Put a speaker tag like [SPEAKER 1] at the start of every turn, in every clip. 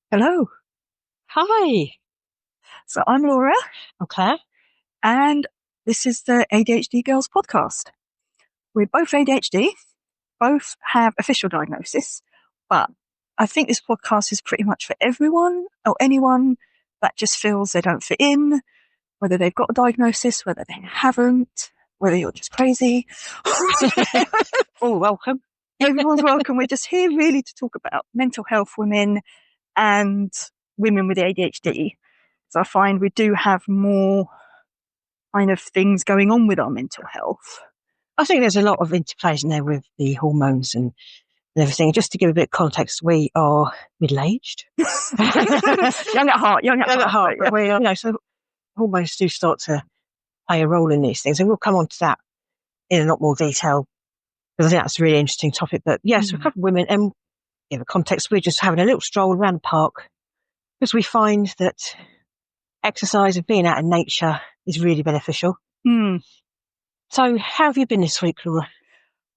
[SPEAKER 1] Hello.
[SPEAKER 2] Hi,
[SPEAKER 1] So I'm Laura,
[SPEAKER 2] I'm Claire.
[SPEAKER 1] and this is the ADHD Girls podcast. We're both ADHD, both have official diagnosis, but I think this podcast is pretty much for everyone or anyone that just feels they don't fit in, whether they've got a diagnosis, whether they haven't, whether you're just crazy.
[SPEAKER 2] Oh, welcome.
[SPEAKER 1] Everyone's welcome. We're just here really to talk about mental health women and women with ADHD. So I find we do have more kind of things going on with our mental health.
[SPEAKER 2] I think there's a lot of interplays in there with the hormones and everything. Just to give a bit of context, we are middle-aged.
[SPEAKER 1] Young at heart,
[SPEAKER 2] Young at heart,
[SPEAKER 1] yeah.
[SPEAKER 2] but we are, so hormones do start to play a role in these things. And we'll come on to that in a lot more detail, because I think that's a really interesting topic. But yes, we're a couple of women, and give a context, we're just having a little stroll around the park because we find that exercise and being out in nature is really beneficial. So how have you been this week, Laura?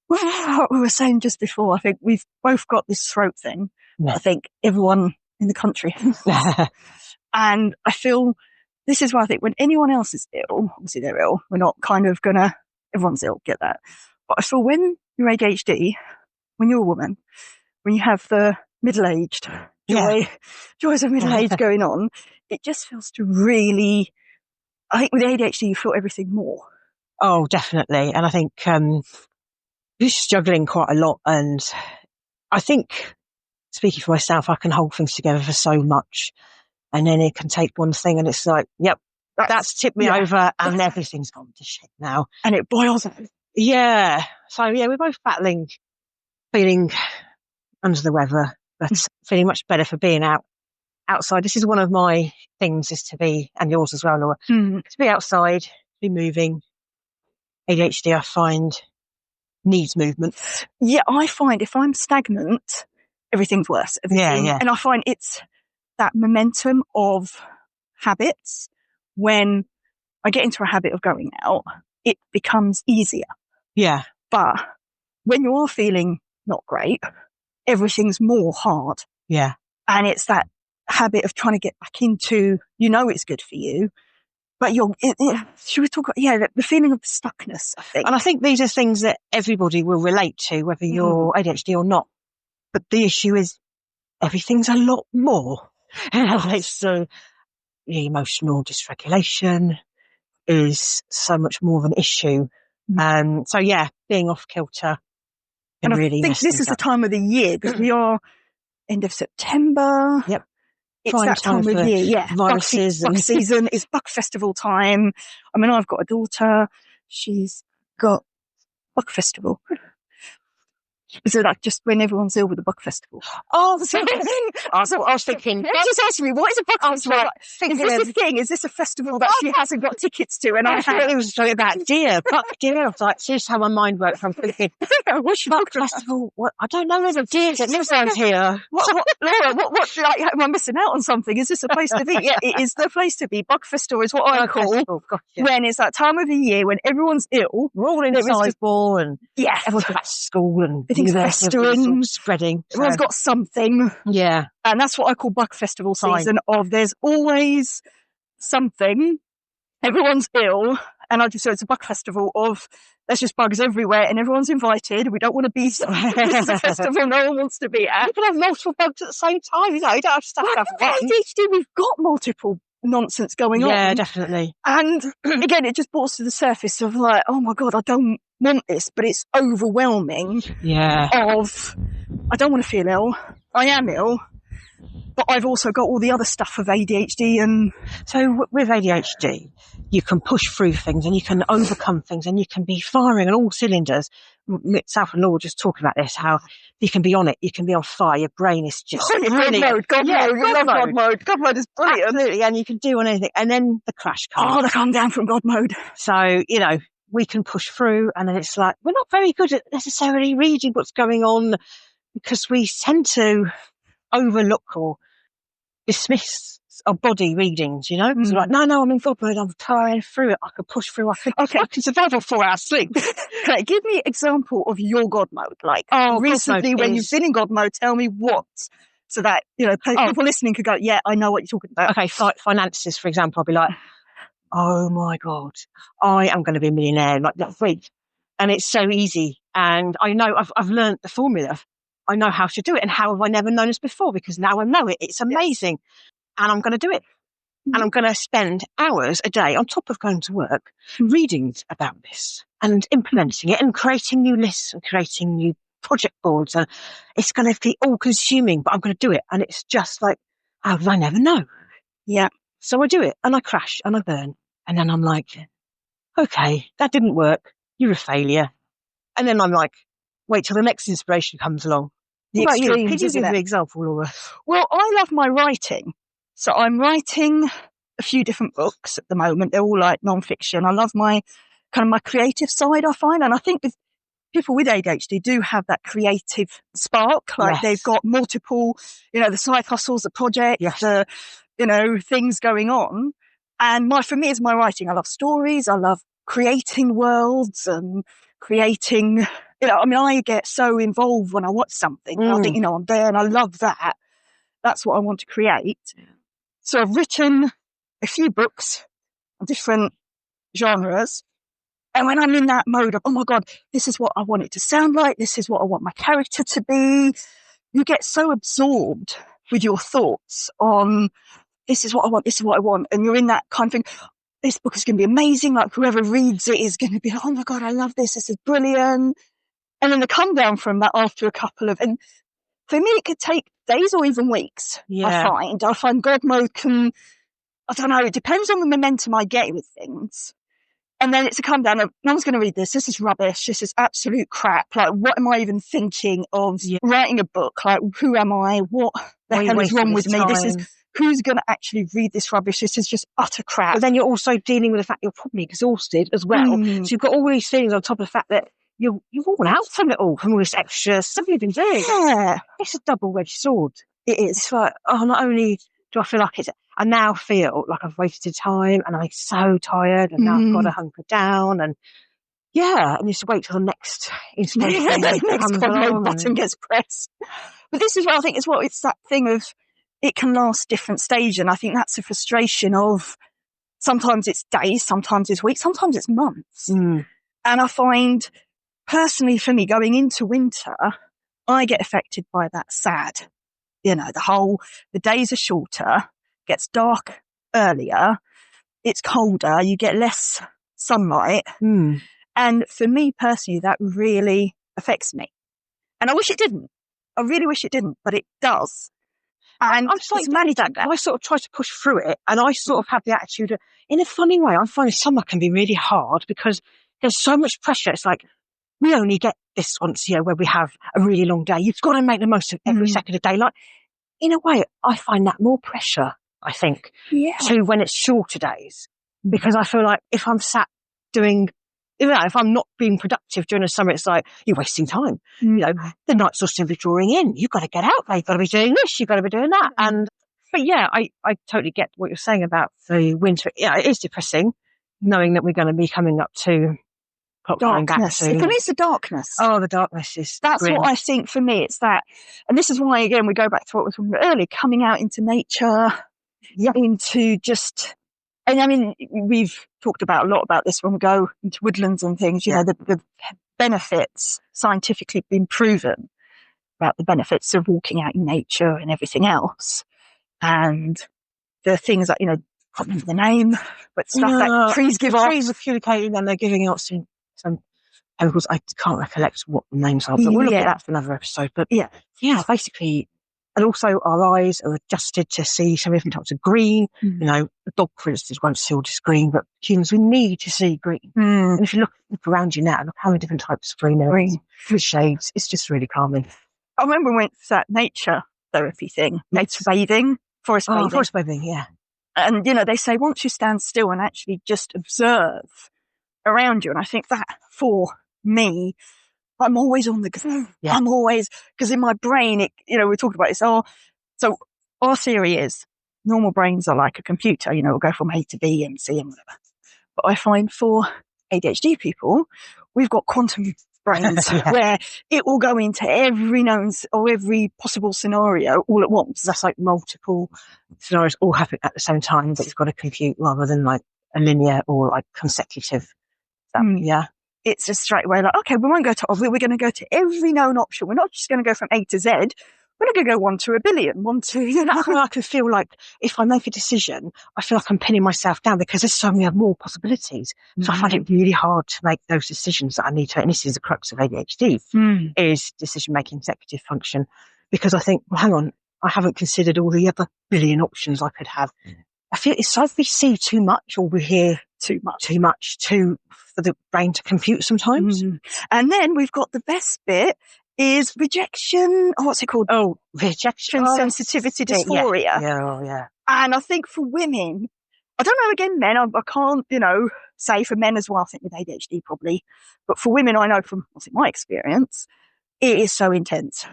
[SPEAKER 1] Well, what we were saying just before, I think we've both got this throat thing.
[SPEAKER 2] Yeah.
[SPEAKER 1] I think everyone in the country has. And I feel this is why I think when anyone else is ill, obviously they're ill, we're not kind of gonna, everyone's ill, get that. But I feel when you're ADHD, when you're a woman, when you have the middle-aged joys of middle-age going on, it just feels to really, I think with ADHD you feel everything more.
[SPEAKER 2] Oh, definitely. And I think you're struggling quite a lot. And I think, speaking for myself, I can hold things together for so much. And then it can take one thing and it's like, yep, that's tipped me over and everything's gone to shit now.
[SPEAKER 1] And it boils out.
[SPEAKER 2] Yeah. So, yeah, we're both battling, feeling under the weather, but feeling much better for being outside. This is one of my things, is to be, and yours as well, Laura, to be outside, be moving. ADHD, I find, needs movement.
[SPEAKER 1] Yeah, I find if I'm stagnant, everything's worse.
[SPEAKER 2] Yeah.
[SPEAKER 1] And I find it's that momentum of habits. When I get into a habit of going out, it becomes easier.
[SPEAKER 2] Yeah.
[SPEAKER 1] But when you're feeling not great, everything's more hard.
[SPEAKER 2] Yeah.
[SPEAKER 1] And it's that habit of trying to get back into, it's good for you, but should we talk about, the feeling of stuckness, I think.
[SPEAKER 2] And I think these are things that everybody will relate to, whether you're ADHD or not. But the issue is everything's a lot more. So the emotional dysregulation is so much more of an issue. So yeah, being off kilter.
[SPEAKER 1] And
[SPEAKER 2] really
[SPEAKER 1] I think this is the time of the year, because we are end of September.
[SPEAKER 2] Yep.
[SPEAKER 1] It's that time of year, yeah.
[SPEAKER 2] Viruses.
[SPEAKER 1] Buck season. It's Buck Festival time. I mean, I've got a daughter. She's got Buck Festival. Is it like just when everyone's ill with the Buck Festival?
[SPEAKER 2] Oh, the same thing. I was thinking.
[SPEAKER 1] Just asking me, what is a Buck Festival?
[SPEAKER 2] Like,
[SPEAKER 1] is this a thing? Is this a festival that she hasn't got tickets to? And I
[SPEAKER 2] thought it was something about deer. Buck deer. I was like, here's how my mind works. I'm thinking,
[SPEAKER 1] what's
[SPEAKER 2] Buck Festival? What? I don't know. There's a deer that lives around here.
[SPEAKER 1] Laura, like, am I missing out on something? Is this a place to be? Yeah, it is the place to be. Buck Festival is what I call when it's that time of the year when everyone's ill.
[SPEAKER 2] We're all in sizable and everyone's got school and
[SPEAKER 1] festering,
[SPEAKER 2] spreading.
[SPEAKER 1] Everyone's got something.
[SPEAKER 2] Yeah.
[SPEAKER 1] And that's what I call Buck Festival season of there's always something. Everyone's ill. And so it's a Buck Festival of there's just bugs everywhere and everyone's invited. We don't want to be it's a festival no one wants to be at.
[SPEAKER 2] You can have multiple bugs at the same time. You don't have to have one.
[SPEAKER 1] ADHD, we've got multiple nonsense going on.
[SPEAKER 2] Yeah, definitely.
[SPEAKER 1] And again, it just brought to the surface of like, oh my God, I don't want this, but it's overwhelming.
[SPEAKER 2] Yeah.
[SPEAKER 1] I don't want to feel ill. I am ill, but I've also got all the other stuff of ADHD. And
[SPEAKER 2] so with ADHD, you can push through things and you can overcome things and you can be firing on all cylinders. South and Law were just talking about this, how you can be on it, you can be on fire, your brain is just brilliant.
[SPEAKER 1] God mode. God mode is brilliant.
[SPEAKER 2] Absolutely, and you can do on anything. And then the crash comes.
[SPEAKER 1] Oh, the calm down from God mode.
[SPEAKER 2] So, we can push through, and then it's like, we're not very good at necessarily reading what's going on because we tend to overlook or dismiss our body readings, So like, no, I'm in God mode, I'm powering through it, I can push through, I can survive on 4 hours sleep.
[SPEAKER 1] Okay, give me an example of your God mode, like recently when you've been in God mode, tell me what so that, people listening could go, yeah, I know what you're talking about.
[SPEAKER 2] Okay, finances, for example, I'll be like, oh my God, I am going to be a millionaire like that week. And it's so easy. And I know I've learned the formula. I know how to do it. And how have I never known this before? Because now I know it. It's amazing. And I'm going to do it. Mm-hmm. And I'm going to spend hours a day on top of going to work reading about this and implementing it and creating new lists and creating new project boards. And it's going to be all consuming, but I'm going to do it. And it's just like, how did I never know?
[SPEAKER 1] Yeah.
[SPEAKER 2] So I do it and I crash and I burn. And then I'm like, okay, that didn't work. You're a failure. And then I'm like, wait till the next inspiration comes along.
[SPEAKER 1] The extremes,
[SPEAKER 2] could you give me an example, Laura?
[SPEAKER 1] Well, I love my writing. So I'm writing a few different books at the moment. They're all like non-fiction. I love my creative side, I find. And I think with people with ADHD do have that creative spark. Like they've got multiple, the side hustles, the projects, the, things going on. And for me, it's my writing. I love stories. I love creating worlds and creating, I get so involved when I watch something. I think, I'm there and I love that. That's what I want to create. So I've written a few books of different genres. And when I'm in that mode of, oh my God, this is what I want it to sound like. This is what I want my character to be. You get so absorbed with your thoughts on, this is what I want. This is what I want. And you're in that kind of thing. This book is going to be amazing. Like whoever reads it is going to be like, oh my God, I love this. This is brilliant. And then the come down from that after a couple of, and for me, it could take days or even weeks. Yeah. I find God mode can, I don't know, it depends on the momentum I get with things. And then it's a come down of, no one's going to read this. This is rubbish. This is absolute crap. Like, what am I even thinking of writing a book? Like, who am I? What the hell is wrong with me? This is, who's going to actually read this rubbish? This is just utter crap.
[SPEAKER 2] But then you're also dealing with the fact you're probably exhausted as well. So you've got all these things on top of the fact that you've worn out from it all, from all this extra stuff you've been doing.
[SPEAKER 1] Yeah.
[SPEAKER 2] It's a double-edged sword.
[SPEAKER 1] It is.
[SPEAKER 2] It's like, not only do I feel like I now feel like I've wasted time and I'm so tired and now I've got to hunker down and and just wait till the next inspiration comes along.
[SPEAKER 1] Button gets pressed. But this is what I think it's that thing of, it can last different stages. And I think that's a frustration of, sometimes it's days, sometimes it's weeks, sometimes it's months. And I find, personally for me, going into winter, I get affected by that sad. The days are shorter, gets dark earlier, it's colder, you get less sunlight. And for me personally, that really affects me. And I wish it didn't. I really wish it didn't, but it does. And
[SPEAKER 2] I'm slightly managed that. I sort of try to push through it, and I sort of have the attitude of, in a funny way, I'm finding summer can be really hard because there's so much pressure. It's like, we only get this once a year where we have a really long day. You've got to make the most of every second of the day. Like, in a way, I find that more pressure, I think, to when it's shorter days. Because I feel like if I'm sat doing, if I'm not being productive during the summer, it's like, you're wasting time. The nights are simply drawing in. You've got to get out there. You've got to be doing this. You've got to be doing that. But I totally get what you're saying about the winter. Yeah, it is depressing knowing that we're going to be coming up to
[SPEAKER 1] darkness. For me, it's the darkness.
[SPEAKER 2] Oh, the darkness is
[SPEAKER 1] That's
[SPEAKER 2] grim.
[SPEAKER 1] what I think for me. It's that. And this is why, again, we go back to what we were talking about earlier, coming out into nature, into just, and I mean, we've talked about a lot about this when we go into woodlands and things, the benefits scientifically been proven about the benefits of walking out in nature and everything else. And the things that, I can't remember the name, but stuff that trees give off.
[SPEAKER 2] Trees are communicating and they're giving out some chemicals. I can't recollect what the names are, but we'll look at that for another episode. But basically, and also our eyes are adjusted to see so different types of green. The dog, for instance, won't see all this green, but humans, we need to see green. And if you look around you now, look how many different types of green there are. With shades, it's just really calming.
[SPEAKER 1] I remember when it's that nature therapy thing, nature bathing, forest bathing.
[SPEAKER 2] Forest bathing, yeah.
[SPEAKER 1] And, they say once you stand still and actually just observe around you, and I think that for me, I'm always on the go. Yeah. I'm always, because in my brain, we talked about this. So our theory is normal brains are like a computer, we'll go from A to B and C and whatever. But I find for ADHD people, we've got quantum brains where it will go into every known or every possible scenario all at once.
[SPEAKER 2] That's like multiple scenarios all happening at the same time that you've got to compute rather than like a linear or like consecutive. Yeah.
[SPEAKER 1] It's just straight away like, okay, we won't go to we're going to go to every known option. We're not just going to go from A to Z. We're going to go 1 to a billion, 1 to, you know.
[SPEAKER 2] I can feel like if I make a decision, I feel like I'm pinning myself down because there's so many more possibilities. So I find it really hard to make those decisions that I need to. And this is the crux of ADHD, is decision-making executive function. Because I think, well, hang on, I haven't considered all the other billion options I could have. I feel it's either we see too much or we hear too much for the brain to compute sometimes.
[SPEAKER 1] And then we've got the best bit is rejection. Oh, what's it called?
[SPEAKER 2] Oh, rejection
[SPEAKER 1] sensitivity dysphoria.
[SPEAKER 2] Yeah.
[SPEAKER 1] And I think for women, I don't know, again, men, I can't, you know, say for men as well, I think with ADHD probably, but for women, I know from my experience, it is so intense.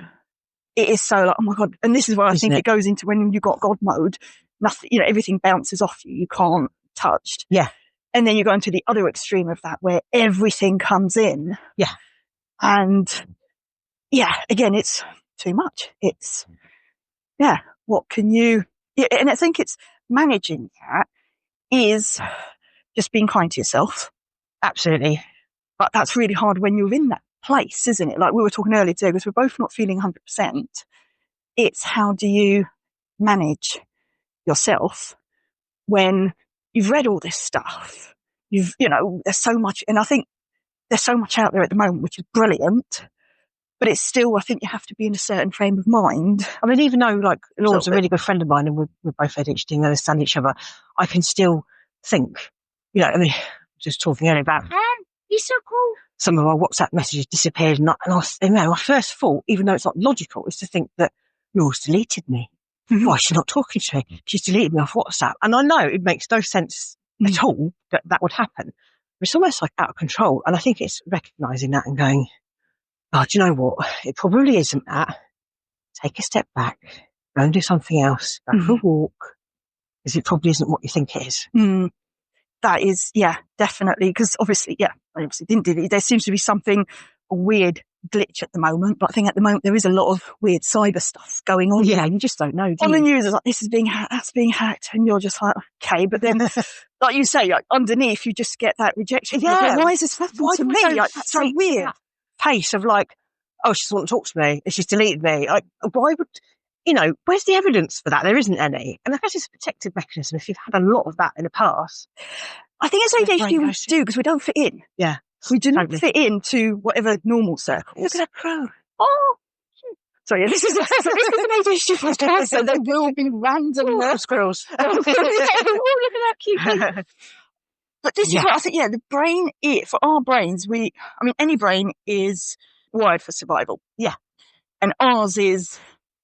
[SPEAKER 1] It is so like, oh my God. And this is where I think it goes into when you got God mode, nothing, you know, everything bounces off you. You can't touch.
[SPEAKER 2] Yeah.
[SPEAKER 1] And then you go into the other extreme of that where everything comes in.
[SPEAKER 2] Yeah.
[SPEAKER 1] And yeah, again, it's too much. It's, what can you, and I think it's managing that is just being kind to yourself.
[SPEAKER 2] Absolutely.
[SPEAKER 1] But that's really hard when you're in that place, isn't it? Like we were talking earlier today, because we're both not feeling 100%. It's how do you manage yourself when you've read all this stuff? You know, there's so much, and I think there's so much out there at the moment, which is brilliant. But it's still, I think you have to be in a certain frame of mind.
[SPEAKER 2] I mean, even though like Laura's a really good friend of mine and we're both ADHD and understand each other, I can still think, you know, I mean, just talking earlier about,
[SPEAKER 1] he's so cool.
[SPEAKER 2] Some of our WhatsApp messages disappeared and my first thought, even though it's not logical, is to think that Laura's deleted me. Why is she not talking to me? She's deleted me off WhatsApp. And I know it makes no sense at all that would happen. It's almost like out of control. And I think it's recognising that and going, oh, do you know what? It probably isn't that. Take a step back, go and do something else, go for a walk, because it probably isn't what you think it is.
[SPEAKER 1] That is, definitely. Because obviously, I obviously didn't do it. There seems to be a weird glitch at the moment. But I think at the moment there is a lot of weird cyber stuff going on.
[SPEAKER 2] Yeah, you just don't know.
[SPEAKER 1] On the news, it's like, this is being hacked, that's being hacked. And you're just like, okay. But then, like you say, like, underneath, you just get that rejection.
[SPEAKER 2] Yeah.
[SPEAKER 1] Why is this happening to me? Like, that's so weird.
[SPEAKER 2] Pace of like, oh, she doesn't want to talk to me, and she's deleted me. Like, why would, you know, where's the evidence for that? There isn't any. And I guess it's a protective mechanism if you've had a lot of that in the past.
[SPEAKER 1] I think it's ADHD we do because we don't fit in.
[SPEAKER 2] Yeah.
[SPEAKER 1] We do not fit into whatever normal circles.
[SPEAKER 2] Look at that crow.
[SPEAKER 1] Oh. Sorry, this is an ADHD podcast, so there will be random
[SPEAKER 2] squirrels.
[SPEAKER 1] Oh, look at that cute thing. But this is what I think, the brain, for our brains, any brain is wired for survival.
[SPEAKER 2] Yeah.
[SPEAKER 1] And ours is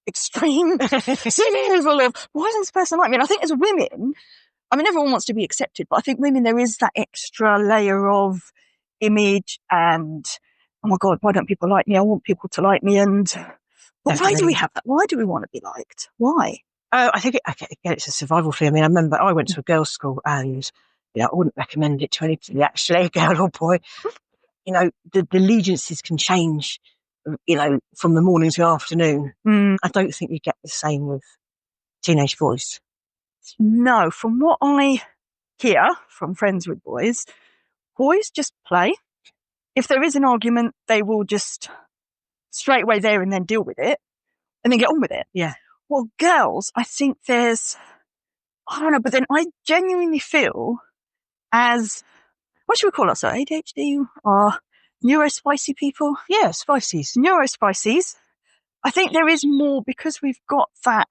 [SPEAKER 1] extreme survival of, why doesn't this person like me? And I think as women, everyone wants to be accepted, but I think women, there is that extra layer of image and, oh my God, why don't people like me? I want people to like me. And why do we have that? Why do we want to be liked? Why?
[SPEAKER 2] I think it's a survival thing. I remember I went to a girls' school and, I wouldn't recommend it to anybody, actually, girl or boy. The allegiances can change, from the morning to the afternoon. I don't think you get the same with teenage boys.
[SPEAKER 1] No, from what I hear from friends with boys just play. If there is an argument, they will just straight away there and then deal with it and then get on with it.
[SPEAKER 2] Yeah.
[SPEAKER 1] Well, girls, I think I don't know, but then I genuinely feel what should we call us? So ADHD or neurospicy people?
[SPEAKER 2] Yeah, spicies.
[SPEAKER 1] Neurospicies. I think there is more because we've got that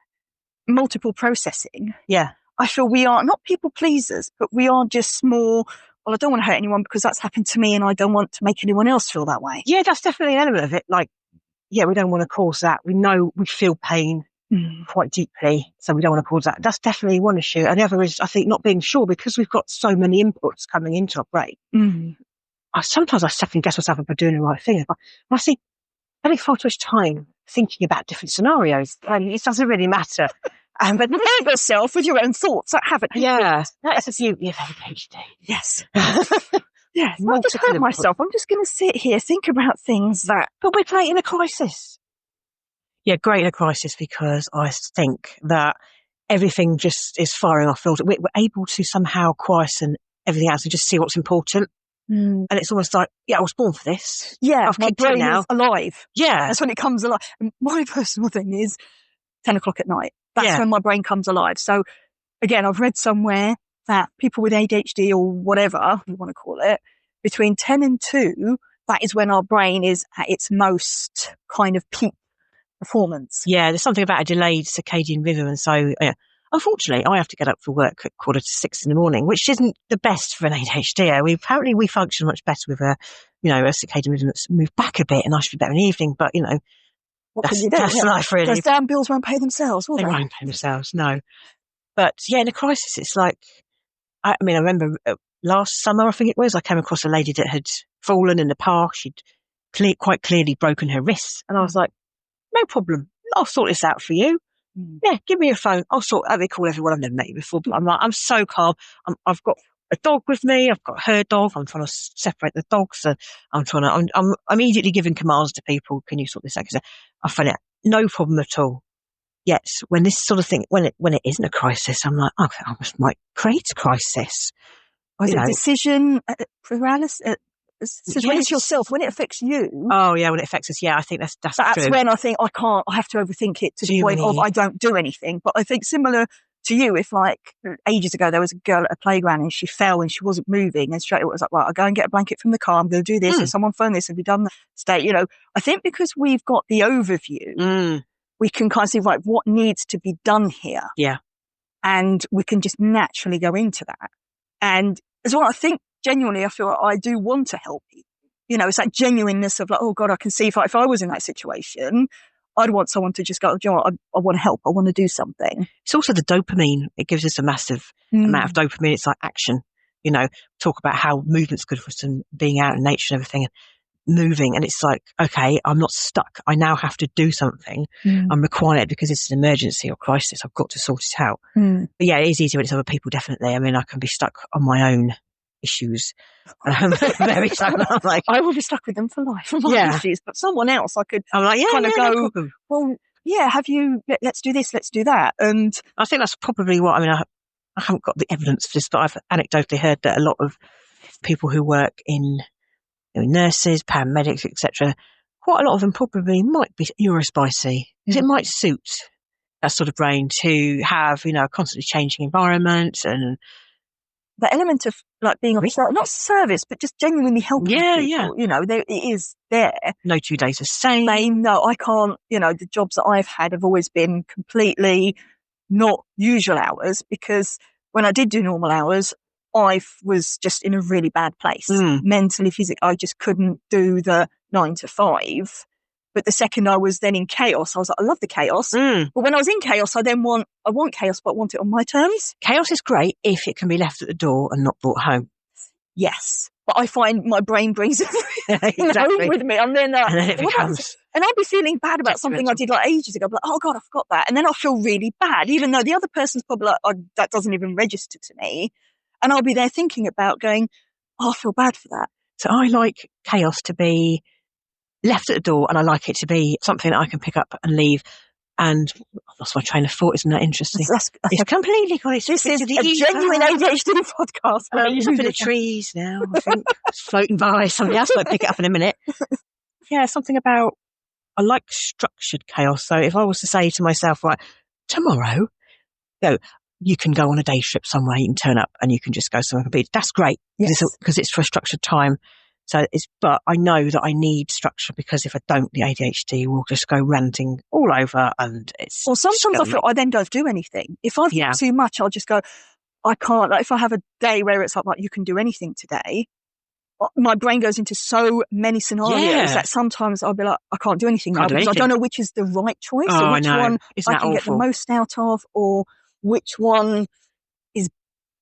[SPEAKER 1] multiple processing.
[SPEAKER 2] Yeah.
[SPEAKER 1] I feel we are not people pleasers, but we are just more, well, I don't want to hurt anyone because that's happened to me and I don't want to make anyone else feel that way.
[SPEAKER 2] Yeah, that's definitely an element of it. Like, we don't want to cause that. We know we feel pain quite deeply, so we don't want to cause that. That's definitely one issue. And the other is, I think, not being sure because we've got so many inputs coming into our brain. Sometimes I second guess myself if I'm doing the right thing. I see, spending far too much time thinking about different scenarios, and it doesn't really matter. But
[SPEAKER 1] prepare yourself with your own thoughts that haven't.
[SPEAKER 2] Yeah, that's the beauty of ADHD.
[SPEAKER 1] Yes. Yeah, I just hurt myself. I'm just going to sit here, think about things that...
[SPEAKER 2] But we're playing in a crisis. Yeah, great in a crisis, because I think that everything just is firing off filter. We're able to somehow quieten everything else and just see what's important. And it's almost like, yeah, I was born for this.
[SPEAKER 1] Yeah,
[SPEAKER 2] I've
[SPEAKER 1] my
[SPEAKER 2] kicked in
[SPEAKER 1] brain
[SPEAKER 2] now.
[SPEAKER 1] is alive.
[SPEAKER 2] Yeah.
[SPEAKER 1] That's when it comes alive. And my personal thing is 10 o'clock at night. That's when my brain comes alive. So again, I've read somewhere that people with ADHD or whatever you want to call it, between 10 and 2, that is when our brain is at its most kind of peak performance.
[SPEAKER 2] Yeah, there's something about a delayed circadian rhythm. And so, unfortunately, I have to get up for work at 5:45 in the morning, which isn't the best for an ADHD. Apparently we function much better with a circadian rhythm that's moved back a bit, and I should be better in the evening. But,
[SPEAKER 1] what can you do?
[SPEAKER 2] That's life, really.
[SPEAKER 1] Those damn bills won't pay themselves, will
[SPEAKER 2] they? They won't pay themselves, no. But, yeah, in a crisis, it's like, I remember last summer, I think it was, I came across a lady that had fallen in the park. She'd quite clearly broken her wrist. And I was like, no problem. I'll sort this out for you. Yeah, give me your phone. I'll sort out. They call everyone. I've never met you before, but I'm so calm. I've got a dog with me. I've got her dog. I'm trying to separate the dogs. I'm immediately giving commands to people. Can you sort this out? Because I find it no problem at all. Yet when this sort of thing, when it isn't a crisis, I'm like, okay, I might create a crisis.
[SPEAKER 1] Decision paralysis. When it's yourself, when it affects you.
[SPEAKER 2] Oh yeah, when it affects us, yeah, I think that's true.
[SPEAKER 1] When I think I have to overthink it to the point of I don't do anything. But I think similar to you, if like ages ago there was a girl at a playground and she fell and she wasn't moving, and straight away it was like, well, I'll go and get a blanket from the car. I'm going to do this. If someone phone this, have you done that? State, I think because we've got the overview, we can kind of see right what needs to be done here.
[SPEAKER 2] Yeah,
[SPEAKER 1] and we can just naturally go into that. And as well, I think genuinely, I feel like I do want to help people. It's that genuineness of like, oh God, I can see if I was in that situation, I'd want someone to just go, you know what, I want to help. I want to do something.
[SPEAKER 2] It's also the dopamine. It gives us a massive amount of dopamine. It's like action, talk about how movement's good for us and being out in nature and everything and moving. And it's like, okay, I'm not stuck. I now have to do something. I'm required because it's an emergency or crisis. I've got to sort it out. But yeah, it is easier when it's other people, definitely. I can be stuck on my own issues. Very stuck. I'm like,
[SPEAKER 1] I will be stuck with them for life. Issues, but someone else I could.
[SPEAKER 2] I'm like,
[SPEAKER 1] go. No, well, yeah. Have you? Let's do this. Let's do that. And
[SPEAKER 2] I think that's probably what I haven't got the evidence for this, but I've anecdotally heard that a lot of people who work in nurses, paramedics, etc., quite a lot of them probably might be neurospicy because it might suit that sort of brain to have a constantly changing environment and.
[SPEAKER 1] The element of like being of not service, but just genuinely helping people. It is there.
[SPEAKER 2] No 2 days the same.
[SPEAKER 1] No, I can't. The jobs that I've had have always been completely not usual hours, because when I did do normal hours, I was just in a really bad place, mentally, physically. I just couldn't do the 9 to 5. But the second I was then in chaos, I was like, I love the chaos. But when I was in chaos, I want chaos, but I want it on my terms.
[SPEAKER 2] Chaos is great if it can be left at the door and not brought home.
[SPEAKER 1] Yes. But I find my brain brings
[SPEAKER 2] exactly.
[SPEAKER 1] with me. And then
[SPEAKER 2] it becomes...
[SPEAKER 1] And I'll be feeling bad about something I did like ages ago. I'm like, oh God, I forgot that. And then I'll feel really bad, even though the other person's probably like, oh, that doesn't even register to me. And I'll be there thinking about going, oh, I feel bad for that.
[SPEAKER 2] So I like chaos to be left at the door, and I like it to be something that I can pick up and leave. And I lost my train of thought. Isn't that interesting? It's completely got its.
[SPEAKER 1] This is a genuine ADHD podcast.
[SPEAKER 2] I'm looking for the trees now. I think it's floating by. Somebody else might pick it up in a minute. Yeah, something about I like structured chaos. So if I was to say to myself, right, tomorrow, you can go on a day trip somewhere. You can turn up and you can just go somewhere completely. That's great because it's for a structured time. So but I know that I need structure, because if I don't, the ADHD will just go ranting all over, and it's.
[SPEAKER 1] Well, sometimes I feel I then don't do anything. If I've got too much, I'll just go, I can't. Like if I have a day where it's like you can do anything today, my brain goes into so many scenarios that sometimes I'll be like, I can't do anything now because I don't know which is the right choice or which one I can get the most out of, or which one is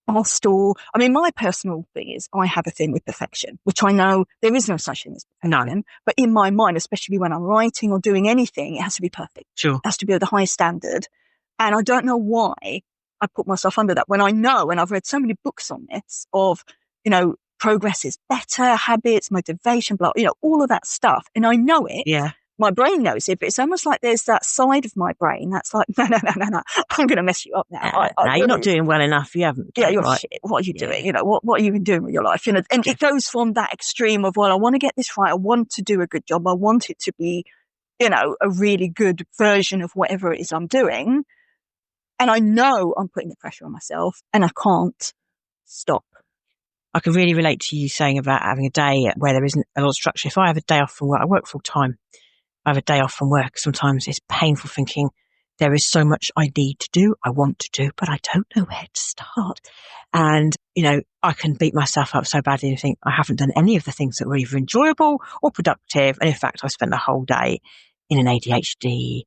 [SPEAKER 1] best. Or my personal thing is I have a thing with perfection, which I know there is no such thing as perfection. But in my mind, especially when I'm writing or doing anything, it has to be perfect.
[SPEAKER 2] Sure.
[SPEAKER 1] It has to be of the highest standard. And I don't know why I put myself under that when I know, and I've read so many books on this of, progress is better, habits, motivation, blah, all of that stuff. And I know it.
[SPEAKER 2] Yeah.
[SPEAKER 1] My brain knows it, but it's almost like there's that side of my brain that's like, no, I'm going to mess you up now.
[SPEAKER 2] No, you're not doing well enough. You haven't.
[SPEAKER 1] Yeah, you're
[SPEAKER 2] right.
[SPEAKER 1] shit. What are you doing? What are you even doing with your life? And it goes from that extreme of, well, I want to get this right. I want to do a good job. I want it to be, a really good version of whatever it is I'm doing. And I know I'm putting the pressure on myself and I can't stop.
[SPEAKER 2] I can really relate to you saying about having a day where there isn't a lot of structure. If I have a day off from work, I work full time. I have a day off from work. Sometimes it's painful thinking there is so much I need to do, I want to do, but I don't know where to start. And, I can beat myself up so badly and think I haven't done any of the things that were either enjoyable or productive. And in fact, I spent the whole day in an ADHD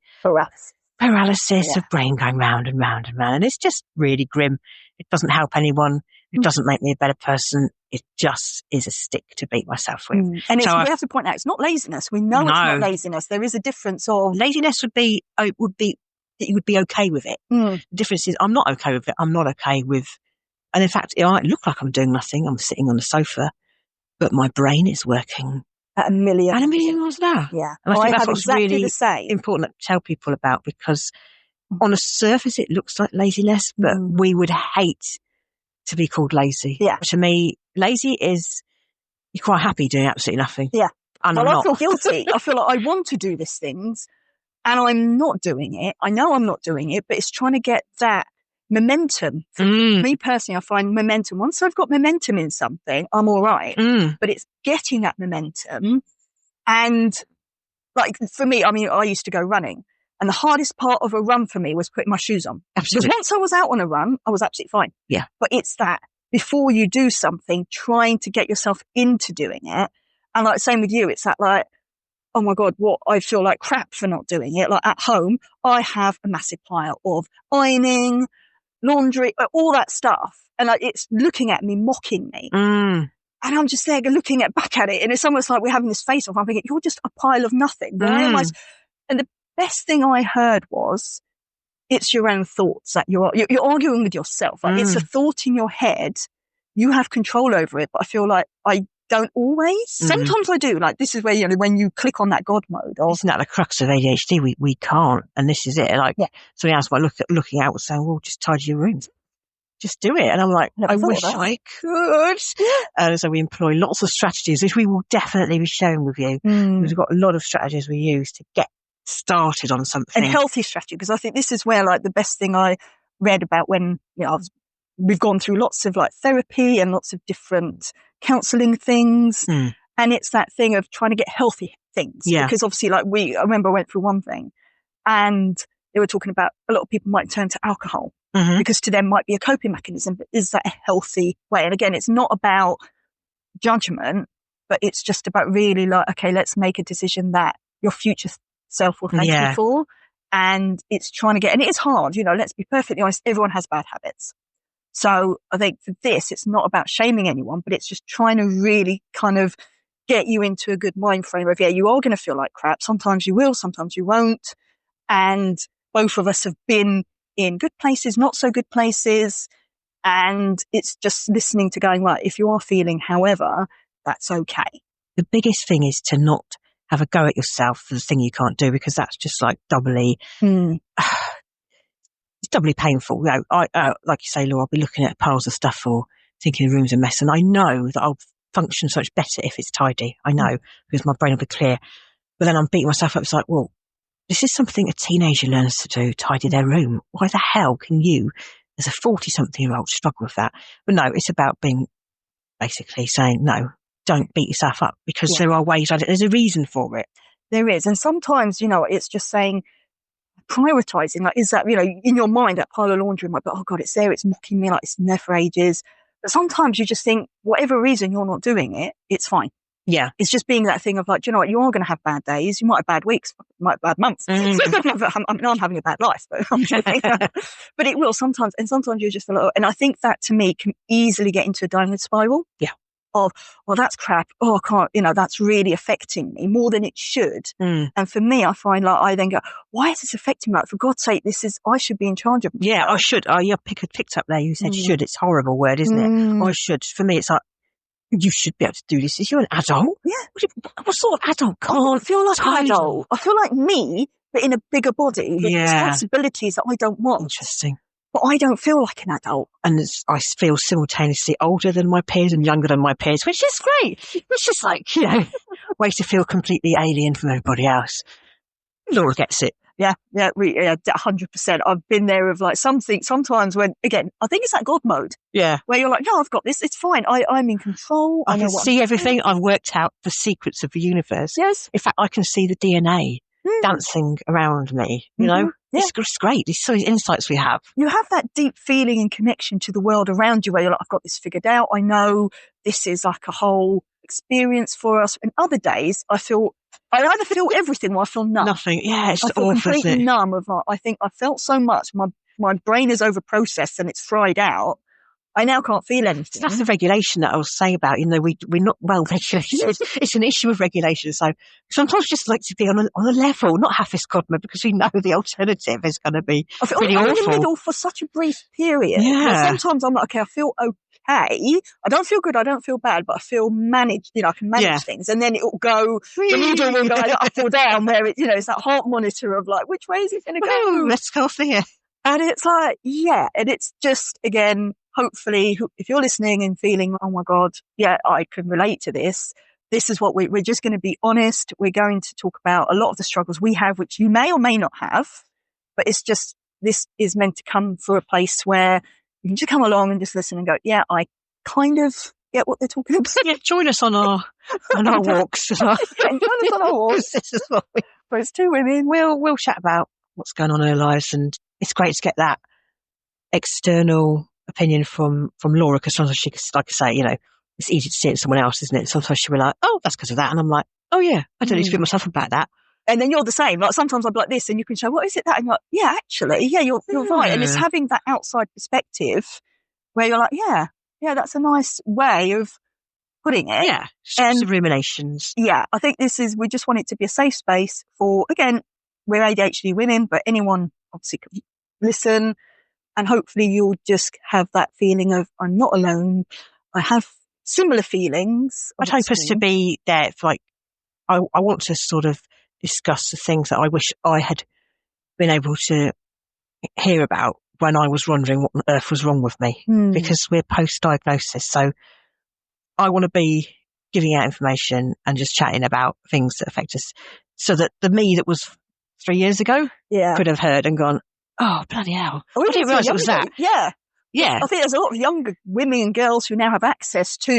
[SPEAKER 2] paralysis of brain going round and round and round. And it's just really grim. It doesn't help anyone. It doesn't make me a better person. It just is a stick to beat myself with.
[SPEAKER 1] And we have to point out, it's not laziness. We know it's not laziness. There is a difference of...
[SPEAKER 2] Laziness would be that you would be okay with it. The difference is I'm not okay with it. I'm not okay with... And in fact, it might look like I'm doing nothing. I'm sitting on the sofa, but my brain is working
[SPEAKER 1] at a million
[SPEAKER 2] miles an hour.
[SPEAKER 1] Yeah.
[SPEAKER 2] And I think that's
[SPEAKER 1] what's exactly
[SPEAKER 2] really
[SPEAKER 1] the same.
[SPEAKER 2] important to tell people about, because on the surface it looks like laziness, but we would hate to be called lazy.
[SPEAKER 1] Yeah.
[SPEAKER 2] To me, lazy is you're quite happy doing absolutely nothing.
[SPEAKER 1] Yeah.
[SPEAKER 2] And
[SPEAKER 1] I feel guilty. I feel like I want to do these things and I'm not doing it. I know I'm not doing it, but it's trying to get that momentum. For me personally, I find momentum. Once I've got momentum in something, I'm all right. But it's getting that momentum. And like for me, I used to go running. And the hardest part of a run for me was putting my shoes on.
[SPEAKER 2] Absolutely.
[SPEAKER 1] Because once I was out on a run, I was absolutely fine.
[SPEAKER 2] Yeah.
[SPEAKER 1] But it's that before you do something, trying to get yourself into doing it. And like same with you, it's that like, oh my God, what I feel like crap for not doing it. Like at home, I have a massive pile of ironing, laundry, all that stuff. And like, it's looking at me, mocking me. And I'm just there looking back at it. And it's almost like we're having this face off. I'm thinking, you're just a pile of nothing. Why am I? And the best thing I heard was, it's your own thoughts that you're arguing with yourself. Like it's a thought in your head. You have control over it. But I feel like I don't always. Sometimes I do. Like this is where, when you click on that God mode.
[SPEAKER 2] Isn't that the crux of ADHD? We can't. And this is it. Like somebody else might looking out and saying, well, just tidy your room. Just do it. And I'm like, I wish I could. And so we employ lots of strategies, which we will definitely be sharing with you. We've got a lot of strategies we use to get started on something.
[SPEAKER 1] And healthy strategy, because I think this is where like the best thing I read about when, we've gone through lots of like therapy and lots of different counseling things. And it's that thing of trying to get healthy things.
[SPEAKER 2] Yeah.
[SPEAKER 1] Because obviously I remember I went through one thing and they were talking about a lot of people might turn to alcohol because to them might be a coping mechanism, but is that a healthy way? And again, it's not about judgment, but it's just about really like, okay, let's make a decision that your future self will thank you for. And it's trying to get, and it is hard, let's be perfectly honest, everyone has bad habits. So I think for this, it's not about shaming anyone, but it's just trying to really kind of get you into a good mind frame of, you are going to feel like crap. Sometimes you will, sometimes you won't. And both of us have been in good places, not so good places. And it's just listening to going, right, if you are feeling however, that's okay.
[SPEAKER 2] The biggest thing is to not have a go at yourself for the thing you can't do, because that's just like doubly, it's doubly painful. Like you say, Laura, I'll be looking at piles of stuff or thinking the room's a mess. And I know that I'll function so much better if it's tidy. I know, because my brain will be clear. But then I'm beating myself up. It's like, well, this is something a teenager learns to do, tidy their room. Why the hell can you, as a 40-something-year-old, struggle with that? But no, it's about being basically saying, no, don't beat yourself up, because there are ways at it. There's a reason for it.
[SPEAKER 1] There is. And sometimes, it's just saying, prioritizing, like, is that, in your mind, that pile of laundry might be, oh God, it's there, it's mocking me, like it's been there for ages. But sometimes you just think, whatever reason you're not doing it, it's fine.
[SPEAKER 2] Yeah.
[SPEAKER 1] It's just being that thing of like, do you know what, you are going to have bad days, you might have bad weeks, you might have bad months. I'm having a bad life, but but it will sometimes, and sometimes you just feel like, and I think that to me can easily get into a downward spiral.
[SPEAKER 2] Yeah.
[SPEAKER 1] Of, well, that's crap. Oh, I can't, that's really affecting me more than it should. And for me, I find like, I then go, why is this affecting me? Like, for God's sake, I should be in charge of myself.
[SPEAKER 2] Yeah, I should. You picked up there, you said should. It's a horrible word, isn't it? I should. For me, it's like, you should be able to do this. You're an adult.
[SPEAKER 1] Yeah.
[SPEAKER 2] What sort of adult
[SPEAKER 1] I
[SPEAKER 2] can't
[SPEAKER 1] feel like an
[SPEAKER 2] title?
[SPEAKER 1] adult. I feel like me, but in a bigger body with
[SPEAKER 2] Yeah.
[SPEAKER 1] responsibilities that I don't want.
[SPEAKER 2] Interesting.
[SPEAKER 1] But I don't feel like an adult.
[SPEAKER 2] And I feel simultaneously older than my peers and younger than my peers, which is great. It's just like, you know, way to feel completely alien from everybody else. Laura gets it.
[SPEAKER 1] Yeah, 100%. I've been there of like sometimes when, again, I think it's that God mode.
[SPEAKER 2] Yeah.
[SPEAKER 1] Where you're like, no, I've got this. It's fine. I'm in control.
[SPEAKER 2] I
[SPEAKER 1] know
[SPEAKER 2] can
[SPEAKER 1] what
[SPEAKER 2] see
[SPEAKER 1] I'm
[SPEAKER 2] everything.
[SPEAKER 1] doing.
[SPEAKER 2] I've worked out the secrets of the universe.
[SPEAKER 1] Yes.
[SPEAKER 2] In fact, I can see the DNA dancing around me, you know?
[SPEAKER 1] Yeah.
[SPEAKER 2] It's great. These so many insights we have.
[SPEAKER 1] You have that deep feeling and connection to the world around you where you're like, I've got this figured out. I know this is like a whole experience for us. And other days, I either feel everything or I feel none.
[SPEAKER 2] Nothing. Yeah, it's
[SPEAKER 1] I feel
[SPEAKER 2] awful,
[SPEAKER 1] completely
[SPEAKER 2] isn't it?
[SPEAKER 1] numb of I think I felt so much. My brain is over processed and it's fried out. I now can't feel anything.
[SPEAKER 2] So that's the regulation that I was saying about, you know, we're not well regulated. It's an issue of regulation. So sometimes just like to be on a level, not have this God mode, because we know the alternative is going to be pretty awful.
[SPEAKER 1] I'm in the middle for such a brief period.
[SPEAKER 2] Yeah.
[SPEAKER 1] Sometimes I'm like, okay, I feel okay. I don't feel good. I don't feel bad, but I feel managed. You know, I can manage things. And then it'll go, the needle will go either up or down where it's that heart monitor of like, which way is it going to go?
[SPEAKER 2] Let's go here.
[SPEAKER 1] And it's like, yeah. And it's just, again, hopefully, if you're listening and feeling, oh my God, yeah, I can relate to this. This is what we're just going to be honest. We're going to talk about a lot of the struggles we have, which you may or may not have, but it's just, this is meant to come for a place where you can just come along and just listen and go, yeah, I kind of get what they're talking about.
[SPEAKER 2] Yeah, join us on our walks.
[SPEAKER 1] Join us on our walks.
[SPEAKER 2] This is what
[SPEAKER 1] But it's two women.
[SPEAKER 2] We'll chat about what's going on in our lives, and it's great to get that external opinion from Laura, because sometimes she, like I say, you know, it's easy to see it in someone else, isn't it? Sometimes she'll be like, oh, that's because of that. And I'm like, oh yeah, I don't need to beat myself about that.
[SPEAKER 1] And then you're the same. Like sometimes I'll be like this and you can show, what is it that? And you're like, yeah, actually, yeah, you're right. And it's having that outside perspective where you're like, yeah, that's a nice way of putting it.
[SPEAKER 2] Yeah. Some ruminations.
[SPEAKER 1] Yeah. I think we just want it to be a safe space for, again, we're ADHD women, but anyone obviously can listen, and hopefully you'll just have that feeling of, I'm not alone. I have similar feelings.
[SPEAKER 2] I'd hope us to be there for like, I want to sort of discuss the things that I wish I had been able to hear about when I was wondering what on earth was wrong with me, because we're post-diagnosis. So I want to be giving out information and just chatting about things that affect us, so that the me that was 3 years ago could have heard and gone, oh, bloody hell. I didn't realise it was that.
[SPEAKER 1] Yeah.
[SPEAKER 2] Yeah.
[SPEAKER 1] I think there's a lot of younger women and girls who now have access to,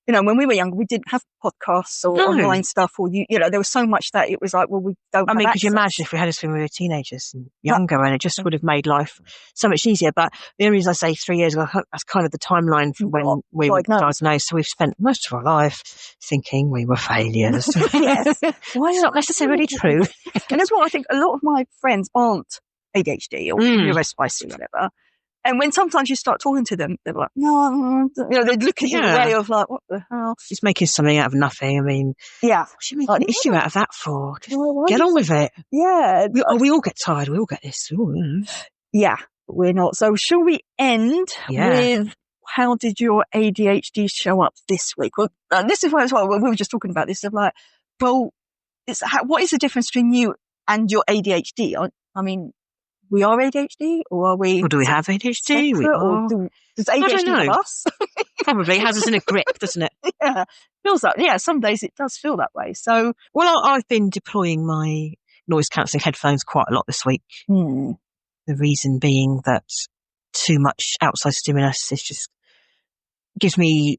[SPEAKER 1] you know, when we were younger, we didn't have podcasts or online stuff, or, you know, there was so much that it was like, well, we don't have
[SPEAKER 2] could you imagine if we had this when we were teenagers and younger, and it just would have made life so much easier. But the only reason I say 3 years ago, that's kind of the timeline from when we were diagnosed. So we've spent most of our life thinking we were failures.
[SPEAKER 1] Yes.
[SPEAKER 2] Why is not necessarily true?
[SPEAKER 1] And that's what I think a lot of my friends aren't ADHD or neurospicy or whatever. And when sometimes you start talking to them, they're like, no, you know, they look at you in a way of like, what the hell?
[SPEAKER 2] She's making something out of nothing. I mean, what do you make an issue out of that for? Just get on with it.
[SPEAKER 1] Yeah.
[SPEAKER 2] We all get tired. We all get this.
[SPEAKER 1] Yeah, we're not. So shall we end with, how did your ADHD show up this week? Well, this is why as well, we were just talking about this of like, well, what is the difference between you and your ADHD? I mean, we are ADHD, or are we?
[SPEAKER 2] Or do we have ADHD?
[SPEAKER 1] Does ADHD have us?
[SPEAKER 2] Probably has us in a grip, doesn't it?
[SPEAKER 1] Yeah, feels like. Yeah, some days it does feel that way. So,
[SPEAKER 2] well, I've been deploying my noise cancelling headphones quite a lot this week. The reason being that too much outside stimulus just gives me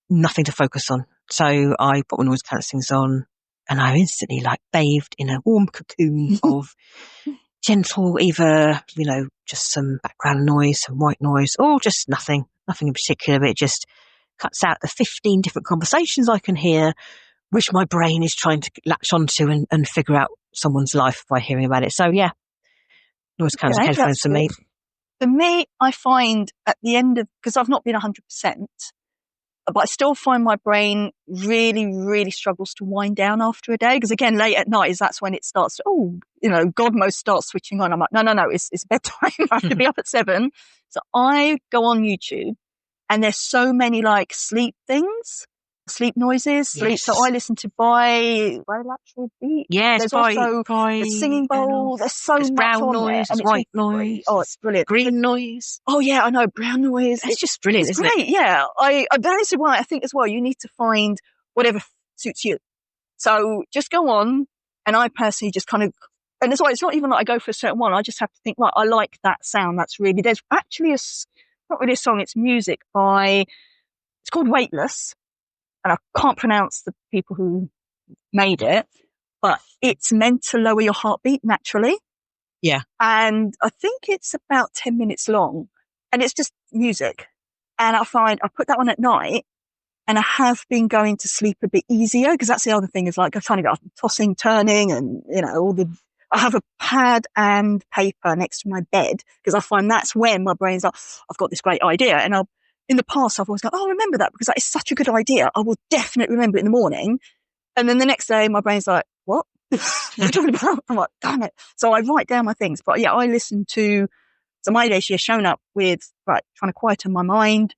[SPEAKER 2] nothing to focus on. So I put my noise cancellings on, and I instantly bathed in a warm cocoon of gentle, either, you know, just some background noise, some white noise, or just nothing in particular, but it just cuts out the 15 different conversations I can hear, which my brain is trying to latch onto and figure out someone's life by hearing about it. So yeah, noise cancelling headphones for me.
[SPEAKER 1] For me, I find at the end of, because I've not been 100%, but I still find my brain really, really struggles to wind down after a day. Because again, late at night that's when it starts to, God mode starts switching on. I'm like, no, it's bedtime. I have to be up at 7. So I go on YouTube And there's so many like sleep things, sleep noises, sleep.
[SPEAKER 2] Yes.
[SPEAKER 1] So I listen to by Relatable Beat.
[SPEAKER 2] Yes,
[SPEAKER 1] There's also the singing bowl. There's so
[SPEAKER 2] there's
[SPEAKER 1] much
[SPEAKER 2] brown
[SPEAKER 1] on
[SPEAKER 2] noise,
[SPEAKER 1] there. And
[SPEAKER 2] there's white noise.
[SPEAKER 1] Oh, it's brilliant.
[SPEAKER 2] Green noise.
[SPEAKER 1] Oh yeah, I know. Brown noise.
[SPEAKER 2] It's just brilliant,
[SPEAKER 1] it's
[SPEAKER 2] isn't
[SPEAKER 1] great.
[SPEAKER 2] it?
[SPEAKER 1] Yeah. That is why I think as well, you need to find whatever suits you. So just go on. And I personally just kind of, and that's why it's not even like I go for a certain one. I just have to think, right, I like that sound. That's really, there's actually not really a song, it's music it's called Weightless. And I can't pronounce the people who made it, but it's meant to lower your heartbeat naturally.
[SPEAKER 2] Yeah.
[SPEAKER 1] And I think it's about 10 minutes long and it's just music. And I find I put that on at night and I have been going to sleep a bit easier because that's the other thing is like I kind of got tossing, turning and, I have a pad and paper next to my bed because I find that's when my brain's like, I've got this great idea. And in the past, I've always gone, oh, remember that because that is such a good idea. I will definitely remember it in the morning. And then the next day, my brain's like, what? What are you talking about? I'm like, damn it. So I write down my things. But yeah, I listen to, so my ADHD has shown up with, trying to quieten my mind,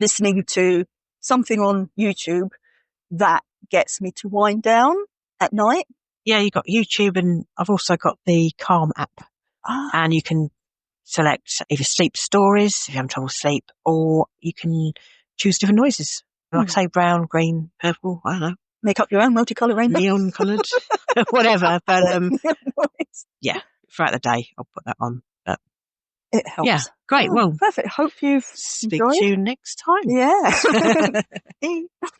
[SPEAKER 1] listening to something on YouTube that gets me to wind down at night.
[SPEAKER 2] Yeah, you've got YouTube and I've also got the Calm app. And you can select either sleep stories, if you're having trouble sleep, or you can choose different noises. Like I say, brown, green, purple, I don't know.
[SPEAKER 1] Make up your own multicolour rainbow.
[SPEAKER 2] Neon coloured, whatever. But yeah, throughout the day, I'll put that on. But
[SPEAKER 1] it helps.
[SPEAKER 2] Yeah, great. Well,
[SPEAKER 1] perfect. Hope you've
[SPEAKER 2] speak
[SPEAKER 1] enjoyed.
[SPEAKER 2] to you next time.
[SPEAKER 1] Yeah.